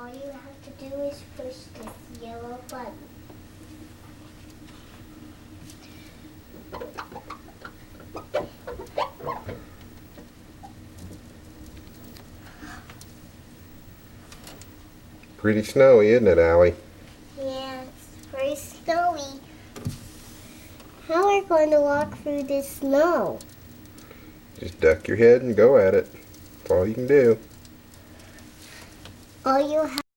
all you have to do is push this yellow button. Pretty snowy, isn't it, Allie? Yeah, it's very snowy. How are we going to walk through this snow? Just duck your head and go at it. That's all you can do. All you have